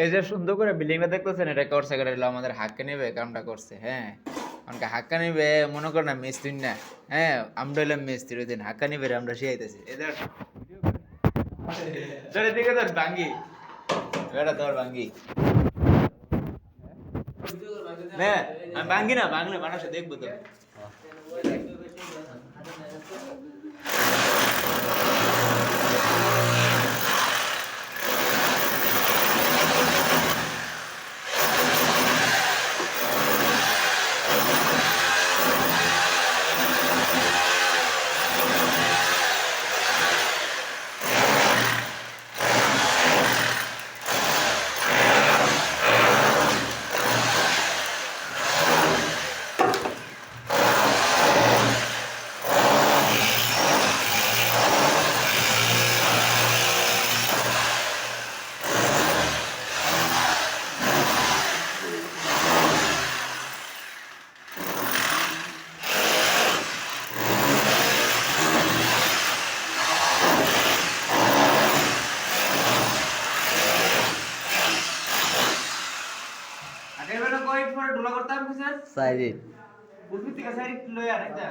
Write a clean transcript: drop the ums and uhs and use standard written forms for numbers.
এই যে সুন্দর করে বিল্ডিংটা দেখতেছেন, এটা করছে এটা আমাদের হাক্কা নিবে কামটা করছে। হ্যাঁ, আমাকে হাক্কা নিবে মনে কর না মিস্ত্রি না। হ্যাঁ, আমরা হইলাম মিস্ত্রি, ওই দিন হাক্কা নিবে আমরা শিখাইতেছি। এদের দিকে তোর ভাঙ্গি, এটা তোর ভাঙ্গি না, আমি ভাঙ্গি না, ভাঙলে মানুষ দেখবো তো। সাইড বুঝবি থেকে সাইড লয়া রাখতা